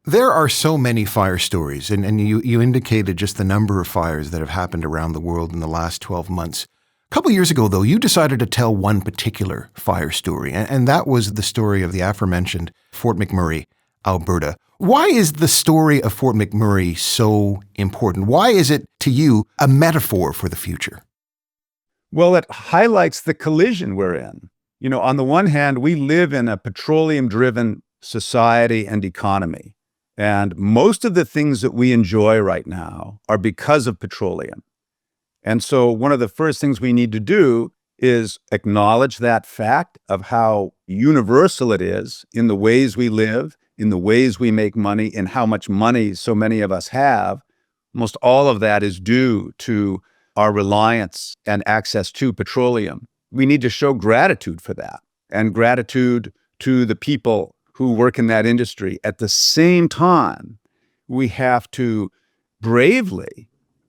There are so many fire stories, and you indicated just the number of fires that have happened around the world in the last 12 months. A couple years ago, though, you decided to tell one particular fire story, and that was the story of the aforementioned Fort McMurray, Alberta. Why is the story of Fort McMurray so important? Why is it, to you, a metaphor for the future? Well, it highlights the collision we're in. On the one hand, we live in a petroleum-driven society and economy. And most of the things that we enjoy right now are because of petroleum. And so one of the first things we need to do is acknowledge that fact of how universal it is in the ways we live, in the ways we make money, in how much money so many of us have. Most all of that is due to our reliance and access to petroleum. We need to show gratitude for that, and gratitude to the people who work in that industry. At the same time, we have to bravely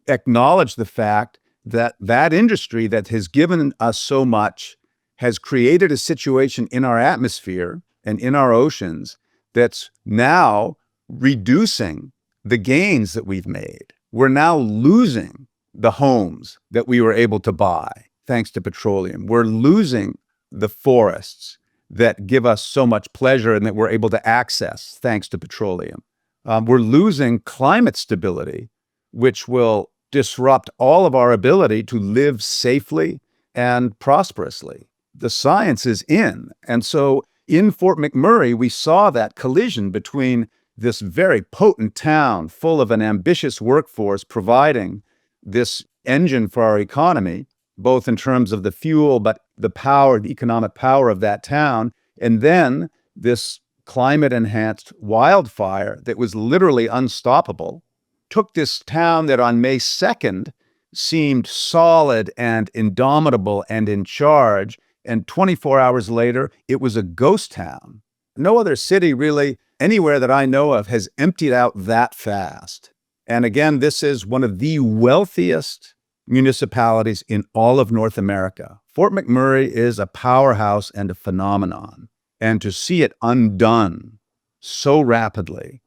acknowledge the fact that that industry that has given us so much has created a situation in our atmosphere and in our oceans that's now reducing the gains that we've made. We're now losing the homes that we were able to buy thanks to petroleum. We're losing the forests that give us so much pleasure and that we're able to access thanks to petroleum. We're losing climate stability, which will disrupt all of our ability to live safely and prosperously. The science is in. And so in Fort McMurray, we saw that collision between this very potent town full of an ambitious workforce providing this engine for our economy, both in terms of the fuel, but the power, the economic power of that town, and then this climate-enhanced wildfire that was literally unstoppable, took this town that on May 2nd seemed solid and indomitable and in charge, and 24 hours later, it was a ghost town. No other city really, anywhere that I know of, has emptied out that fast. And again, this is one of the wealthiest municipalities in all of North America. Fort McMurray is a powerhouse and a phenomenon. And to see it undone so rapidly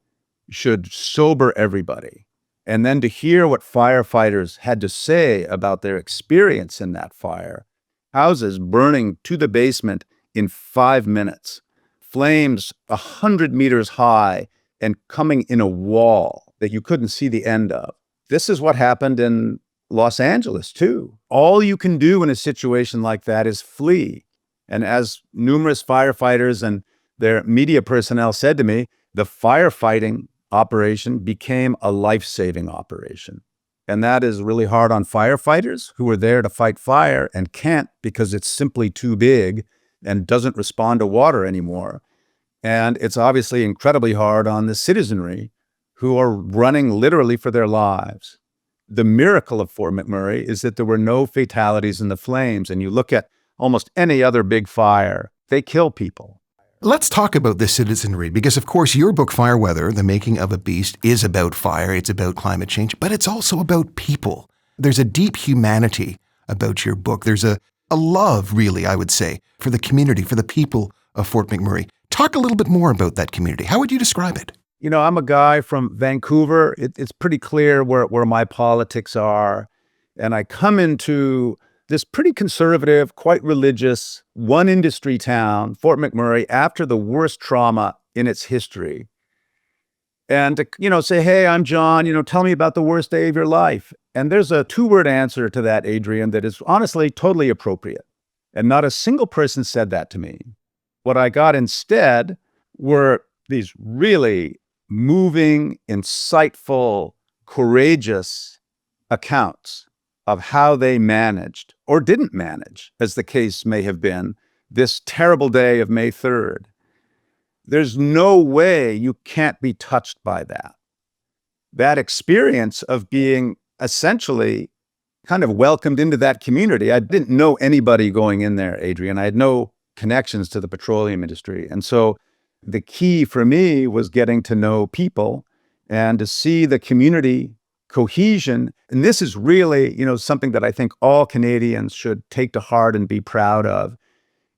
should sober everybody. And then to hear what firefighters had to say about their experience in that fire, houses burning to the basement in 5 minutes, flames 100 meters high and coming in a wall that you couldn't see the end of. This is what happened in Los Angeles, too. All you can do in a situation like that is flee. And as numerous firefighters and their media personnel said to me, the firefighting operation became a life-saving operation. And that is really hard on firefighters who are there to fight fire and can't because it's simply too big and doesn't respond to water anymore. And it's obviously incredibly hard on the citizenry who are running literally for their lives. The miracle of Fort McMurray is that there were no fatalities in the flames. And you look at almost any other big fire, they kill people. Let's talk about the citizenry, because of course your book, Fire Weather, The Making of a Beast, is about fire, it's about climate change, but it's also about people. There's a deep humanity about your book. There's a love, really, I would say, for the community, for the people of Fort McMurray. Talk a little bit more about that community. How would you describe it? I'm a guy from Vancouver. It's pretty clear where my politics are. And I come into this pretty conservative, quite religious, one industry town, Fort McMurray, after the worst trauma in its history. And to, say, hey, I'm John, tell me about the worst day of your life. And there's a 2-word answer to that, Adrian, that is honestly totally appropriate. And not a single person said that to me. What I got instead were these really moving, insightful, courageous accounts of how they managed, or didn't manage, as the case may have been, this terrible day of May 3rd. There's no way you can't be touched by that. That experience of being essentially kind of welcomed into that community. I didn't know anybody going in there, Adrian. I had no connections to the petroleum industry. And so the key for me was getting to know people and to see the community cohesion. And this is really, something that I think all Canadians should take to heart and be proud of,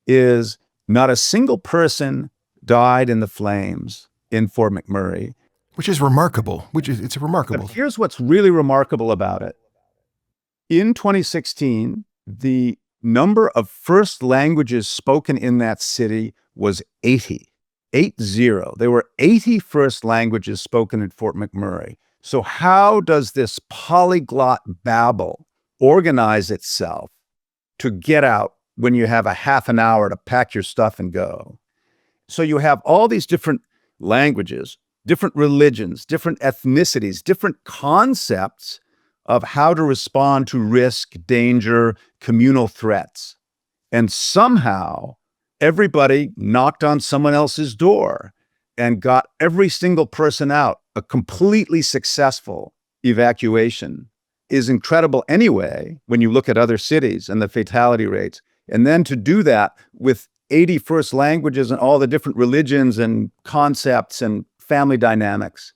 is not a single person died in the flames in Fort McMurray. Which is remarkable. It's remarkable. But here's what's really remarkable about it. In 2016, the number of first languages spoken in that city was 80. 80. There were 80 first languages spoken at Fort McMurray. So how does this polyglot Babel organize itself to get out when you have a half an hour to pack your stuff and go? So you have all these different languages, different religions, different ethnicities, different concepts of how to respond to risk, danger, communal threats. And somehow everybody knocked on someone else's door and got every single person out. A completely successful evacuation is incredible anyway when you look at other cities and the fatality rates. And then to do that with 80 first languages and all the different religions and concepts and family dynamics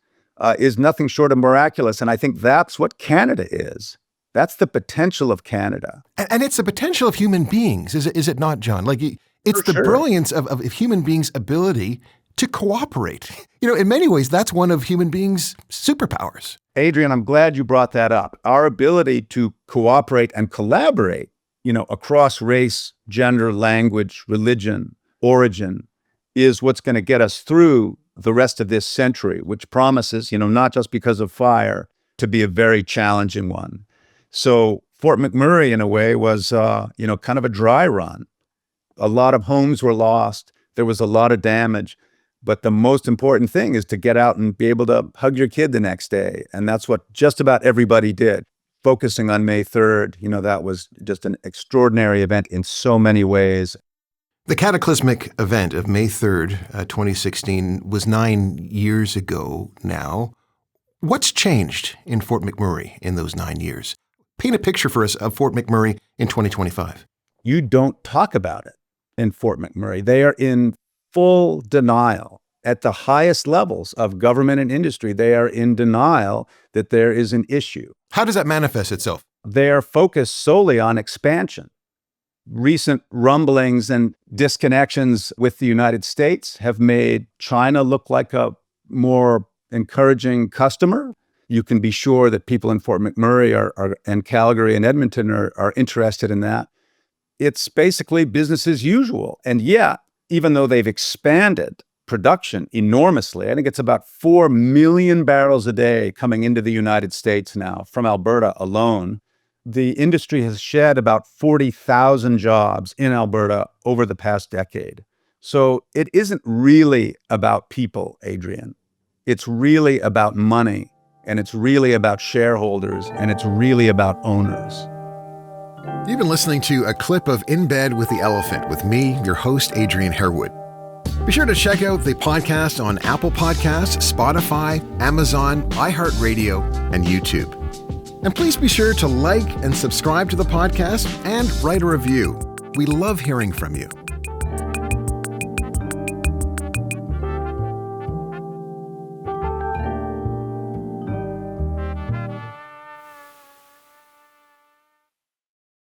is nothing short of miraculous. And I think that's what Canada is. That's the potential of Canada. And it's the potential of human beings, is it not, John? Like, it's For the sure. brilliance of human beings' ability to cooperate. In many ways, that's one of human beings' superpowers. Adrian, I'm glad you brought that up. Our ability to cooperate and collaborate, across race, gender, language, religion, origin, is what's going to get us through the rest of this century, which promises, not just because of fire, to be a very challenging one. So Fort McMurray, in a way, was, kind of a dry run. A lot of homes were lost. There was a lot of damage. But the most important thing is to get out and be able to hug your kid the next day. And that's what just about everybody did. Focusing on May 3rd, that was just an extraordinary event in so many ways. The cataclysmic event of May 3rd, 2016, was 9 years ago now. What's changed in Fort McMurray in those 9 years? Paint a picture for us of Fort McMurray in 2025. You don't talk about it in Fort McMurray. They are in full denial. At the highest levels of government and industry, they are in denial that there is an issue. How does that manifest itself? They are focused solely on expansion. Recent rumblings and disconnections with the United States have made China look like a more encouraging customer. You can be sure that people in Fort McMurray and Calgary and Edmonton are interested in that. It's basically business as usual. And yet, even though they've expanded production enormously, I think it's about 4 million barrels a day coming into the United States now from Alberta alone. The industry has shed about 40,000 jobs in Alberta over the past decade. So it isn't really about people, Adrian. It's really about money, and it's really about shareholders, and it's really about owners. You've been listening to a clip of In Bed with the Elephant with me, your host, Adrian Harewood. Be sure to check out the podcast on Apple Podcasts, Spotify, Amazon, iHeartRadio, and YouTube. And please be sure to like and subscribe to the podcast and write a review. We love hearing from you.